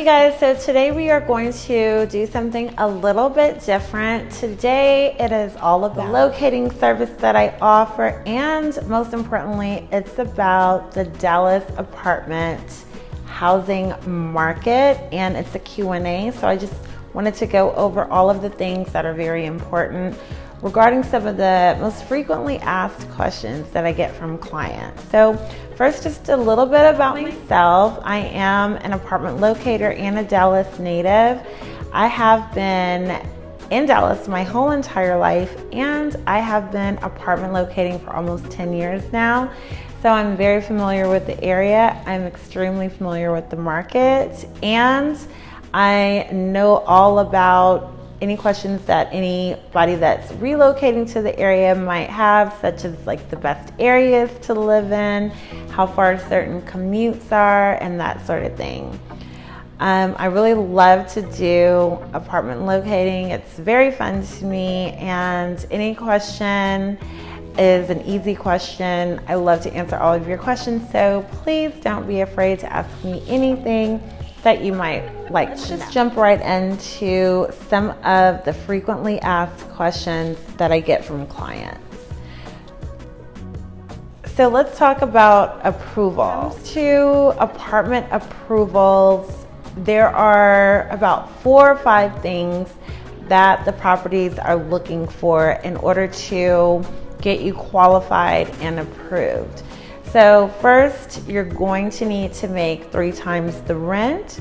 guys, so today we are going to do something a little bit different. Today it is all about the locating service that I offer, and most importantly, it's about the Dallas apartment housing market, and it's a Q&A. So I just wanted to go over all of the things that are very important regarding some of the most frequently asked questions that I get from clients. So first, just a little bit about myself. I am an apartment locator and a Dallas native. I have been in Dallas my whole entire life, and I have been apartment locating for almost 10 years now. So I'm very familiar with the area. I'm extremely familiar with the market, and I know all about any questions that anybody that's relocating to the area might have, such as like the best areas to live in, how far certain commutes are, and that sort of thing. I really love to do apartment locating. It's very fun to me, and any question is an easy question. I love to answer all of your questions, so please don't be afraid to ask me anything that you might like. Let's just jump right into some of the frequently asked questions that I get from clients. So let's talk about approvals. When it comes to apartment approvals, there are about 4 or 5 things that the properties are looking for in order to get you qualified and approved. So first, you're going to need to make 3 times the rent.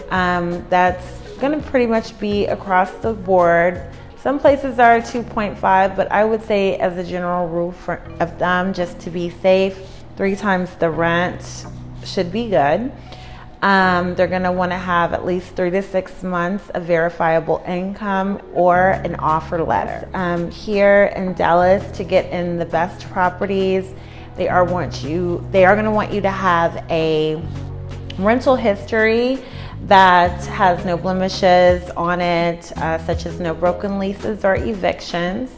That's going to pretty much be across the board. Some places are 2.5, but I would say as a general rule of thumb, just to be safe, 3 times the rent should be good. They're going to want to have at least 3 to 6 months of verifiable income or an offer letter. Here in Dallas, to get in the best properties, they are going to want you to have a rental history that has no blemishes on it, such as no broken leases or evictions.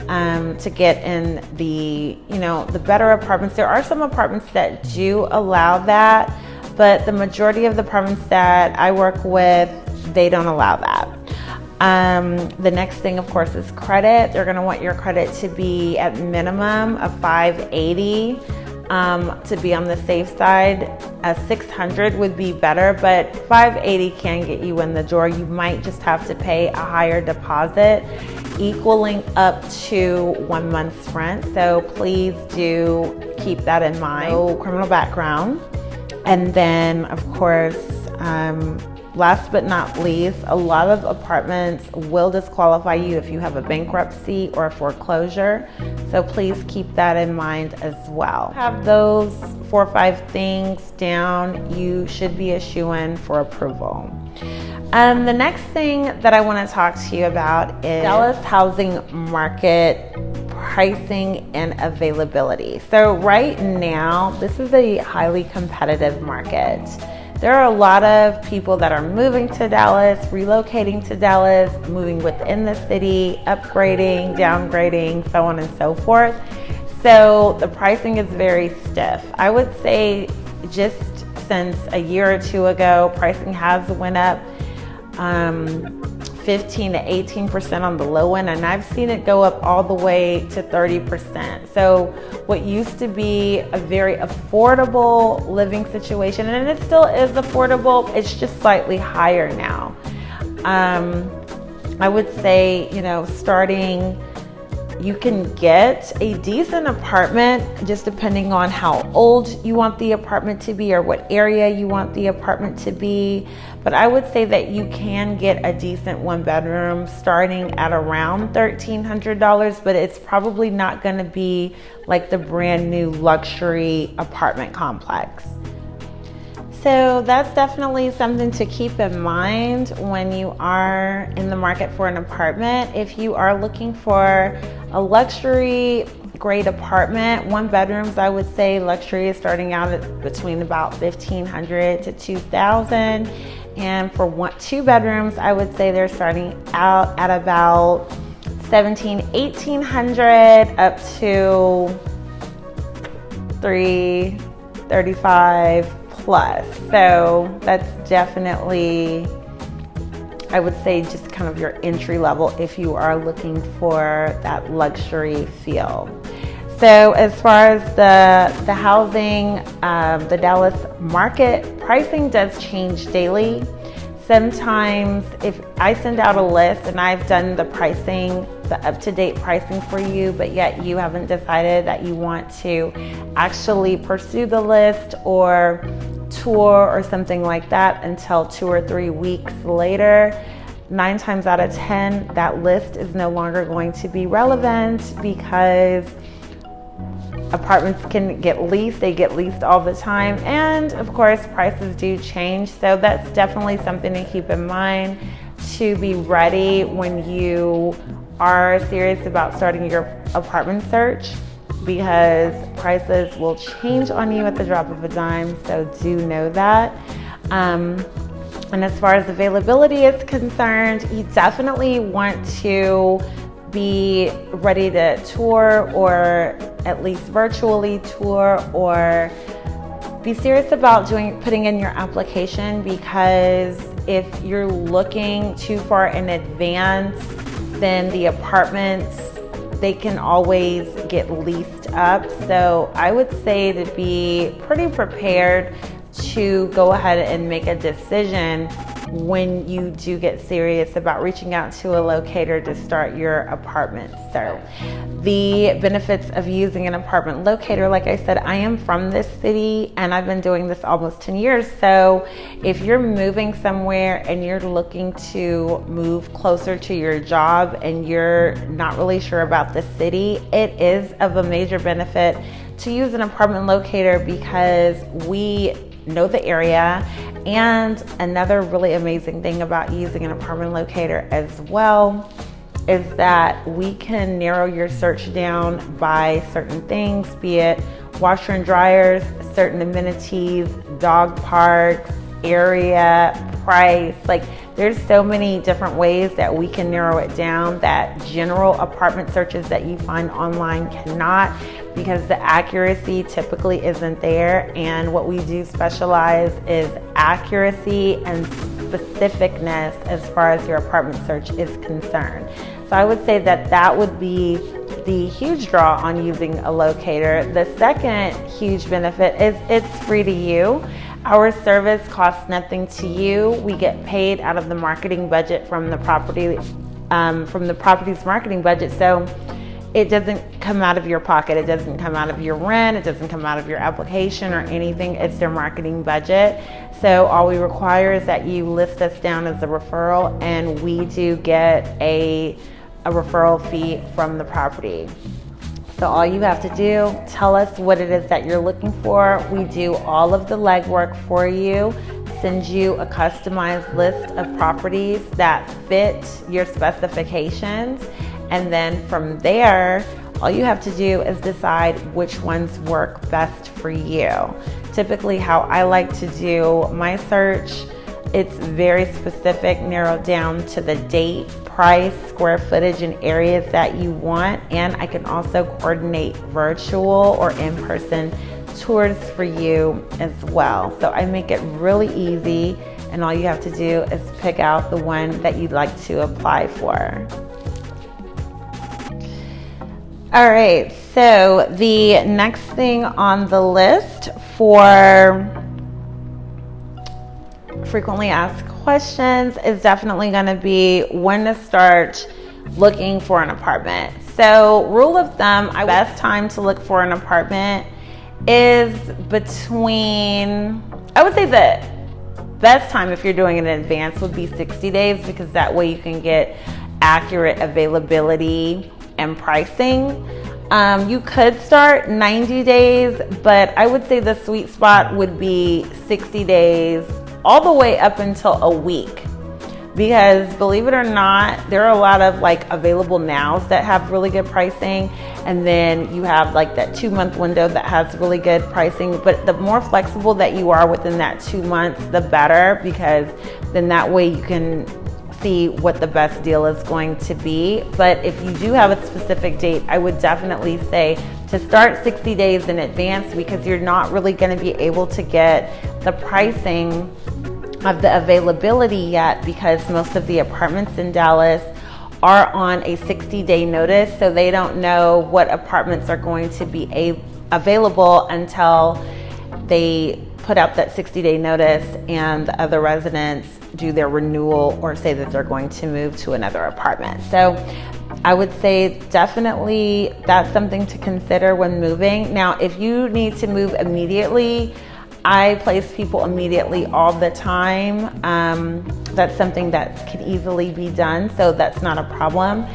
To get in the better apartments, there are some apartments that do allow that, but the majority of the apartments that I work with, they don't allow that. The next thing, of course, is credit. They're going to want your credit to be at minimum of 580. To be on the safe side, a 600 would be better, but 580 can get you in the door. You might just have to pay a higher deposit, equaling up to 1 month's rent. So please do keep that in mind. No criminal background. And then, of course, last but not least, a lot of apartments will disqualify you if you have a bankruptcy or a foreclosure. So please keep that in mind as well. Have those 4 or 5 things down, you should be a shoo-in for approval. The next thing that I want to talk to you about is Dallas housing market pricing and availability. So right now, this is a highly competitive market. There are a lot of people that are moving to Dallas, relocating to Dallas, moving within the city, upgrading, downgrading, so on and so forth. So the pricing is very stiff. I would say just since a year or 2 ago, pricing has went up 15 to 18% on the low end, and I've seen it go up all the way to 30%. So what used to be a very affordable living situation, and it still is affordable, it's just slightly higher now. I would say, starting, you can get a decent apartment just depending on how old you want the apartment to be or what area you want the apartment to be. But I would say that you can get a decent 1-bedroom starting at around $1,300, but it's probably not going to be like the brand new luxury apartment complex. So that's definitely something to keep in mind when you are in the market for an apartment. If you are looking for a luxury grade apartment, 1-bedrooms, I would say luxury is starting out at between about $1,500 to $2,000. And for 2-bedrooms, I would say they're starting out at about $1,800 up to $335 plus. So that's definitely, I would say, just kind of your entry level if you are looking for that luxury feel. So as far as the housing, the Dallas market, pricing does change daily. Sometimes if I send out a list and I've done the pricing, the up-to-date pricing for you, but yet you haven't decided that you want to actually pursue the list or tour or something like that until 2 or 3 weeks later, 9 times out of 10, that list is no longer going to be relevant because apartments can get leased, they get leased all the time, and of course prices do change. So that's definitely something to keep in mind, to be ready when you are serious about starting your apartment search, because prices will change on you at the drop of a dime, so do know that. And as far as availability is concerned, you definitely want to be ready to tour, or at least virtually tour, or be serious about putting in your application, because if you're looking too far in advance, then the apartments, they can always get leased up. So I would say to be pretty prepared to go ahead and make a decision when you do get serious about reaching out to a locator to start your apartment search. The benefits of using an apartment locator, like I said, I am from this city and I've been doing this almost 10 years. So if you're moving somewhere and you're looking to move closer to your job and you're not really sure about the city, it is of a major benefit to use an apartment locator, because we know the area. And another really amazing thing about using an apartment locator as well is that we can narrow your search down by certain things, be it washer and dryers, certain amenities, dog parks, area, price. Like, there's so many different ways that we can narrow it down that general apartment searches that you find online cannot, because the accuracy typically isn't there. And what we do specialize is accuracy and specificness as far as your apartment search is concerned. So I would say that that would be the huge draw on using a locator. The second huge benefit is it's free to you. Our service costs nothing to you. We get paid out of the marketing budget from the property's marketing budget. So it doesn't come out of your pocket. It doesn't come out of your rent. It doesn't come out of your application or anything. It's their marketing budget. So all we require is that you list us down as a referral, and we do get a referral fee from the property. So all you have to do, tell us what it is that you're looking for. We do all of the legwork for you, send you a customized list of properties that fit your specifications. And then from there, all you have to do is decide which ones work best for you. Typically, how I like to do my search, it's very specific, narrowed down to the date, price, square footage, and areas that you want. And I can also coordinate virtual or in-person tours for you as well. So I make it really easy, and all you have to do is pick out the one that you'd like to apply for. All right, so the next thing on the list for frequently asked questions is definitely going to be when to start looking for an apartment. So rule of thumb, the best time to look for an apartment is between, I would say the best time if you're doing it in advance would be 60 days, because that way you can get accurate availability and pricing. You could start 90 days, but I would say the sweet spot would be 60 days all the way up until a week, because believe it or not, there are a lot of like available nows that have really good pricing, and then you have like that 2-month window that has really good pricing. But the more flexible that you are within that 2 months, the better, because then that way you can see what the best deal is going to be. But if you do have a specific date, I would definitely say to start 60 days in advance, because you're not really going to be able to get the pricing of the availability yet, because most of the apartments in Dallas are on a 60-day notice, so they don't know what apartments are going to be available until they put out that 60-day notice and the other residents do their renewal or say that they're going to move to another apartment. So I would say definitely that's something to consider when moving. Now, if you need to move immediately, I place people immediately all the time. That's something that can easily be done, so that's not a problem.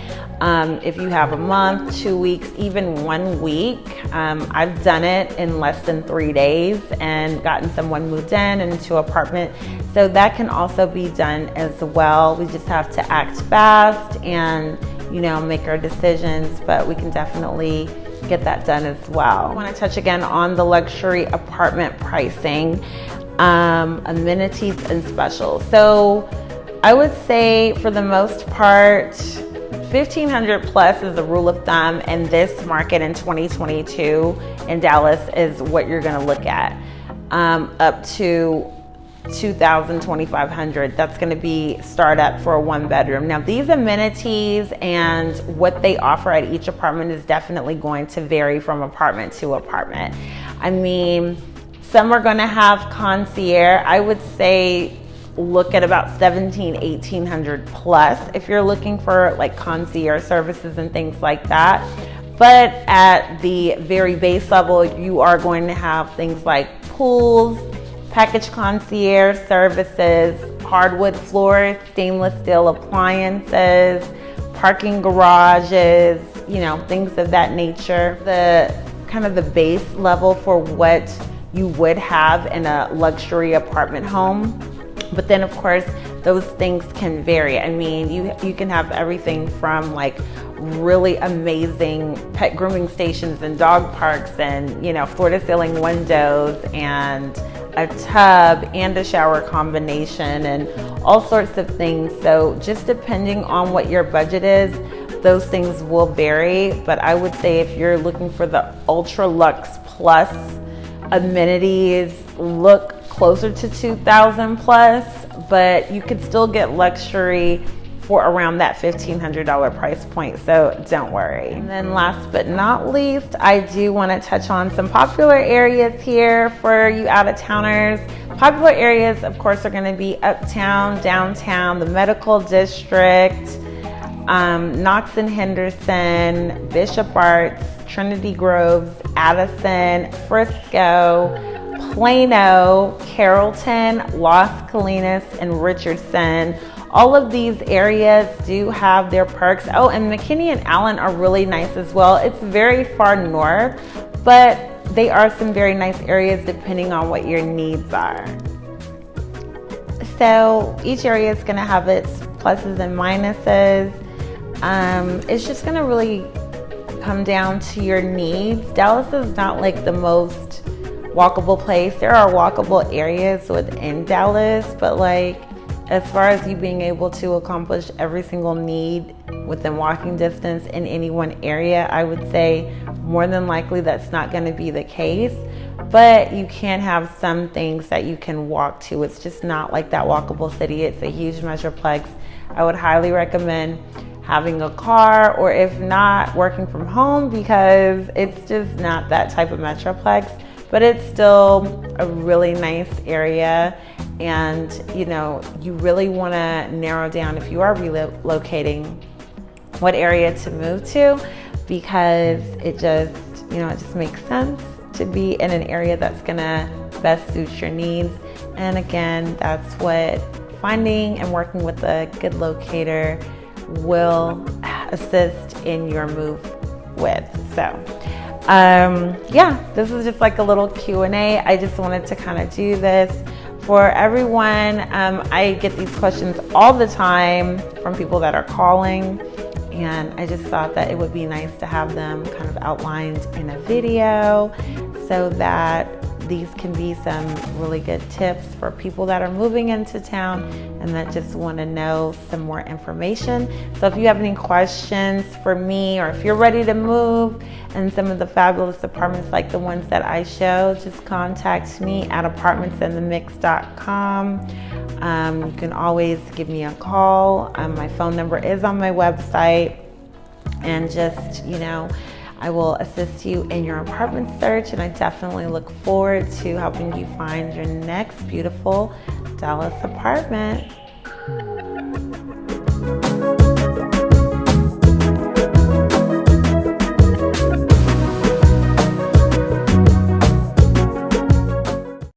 If you have a month, 2 weeks, even 1 week, I've done it in less than 3 days and gotten someone moved in and into an apartment. So that can also be done as well. We just have to act fast and, make our decisions, but we can definitely get that done as well. I want to touch again on the luxury apartment pricing, amenities and specials. So I would say for the most part, 1,500 plus is the rule of thumb in this market in 2022 in Dallas is what you're going to look at. Up to 2,000, 2,500. That's going to be startup for a 1-bedroom. Now, these amenities and what they offer at each apartment is definitely going to vary from apartment to apartment. I mean, some are going to have concierge. I would say look at about 1,700, 1,800 plus if you're looking for like concierge services and things like that. But at the very base level, you are going to have things like pools, package concierge services, hardwood floors, stainless steel appliances, parking garages, things of that nature. The kind of the base level for what you would have in a luxury apartment home. But then of course, those things can vary. I mean, you can have everything from like really amazing pet grooming stations and dog parks and, floor to ceiling windows and a tub and a shower combination and all sorts of things. So just depending on what your budget is, those things will vary. But I would say if you're looking for the ultra luxe plus amenities, look closer to 2,000 plus, but you could still get luxury for around that $1,500 price point, so don't worry. And then last but not least, I do want to touch on some popular areas here for you out-of-towners. Popular areas, of course, are going to be uptown, downtown, the medical district, Knox and Henderson, Bishop Arts, Trinity Groves, Addison, Frisco, Plano, Carrollton, Las Colinas, and Richardson. All of these areas do have their perks. Oh, and McKinney and Allen are really nice as well. It's very far north, but they are some very nice areas depending on what your needs are. So each area is going to have its pluses and minuses. It's just going to really come down to your needs. Dallas is not like the most walkable place. There are walkable areas within Dallas, but like as far as you being able to accomplish every single need within walking distance in any one area, I would say more than likely that's not going to be the case. But you can have some things that you can walk to. It's just not like that walkable city. It's a huge metroplex. I would highly recommend having a car, or if not, working from home, because it's just not that type of metroplex. But it's still a really nice area, and you really want to narrow down if you are relocating what area to move to, because it just makes sense to be in an area that's gonna best suit your needs. And again, that's what finding and working with a good locator will assist in your move with. So this is just like a little Q&A. I just wanted to kind of do this for everyone. I get these questions all the time from people that are calling, and I just thought that it would be nice to have them kind of outlined in a video so that these can be some really good tips for people that are moving into town and that just want to know some more information. So if you have any questions for me, or if you're ready to move in some of the fabulous apartments like the ones that I show, just contact me at apartmentsinthemix.com. You can always give me a call. My phone number is on my website, and just, I will assist you in your apartment search, and I definitely look forward to helping you find your next beautiful Dallas apartment.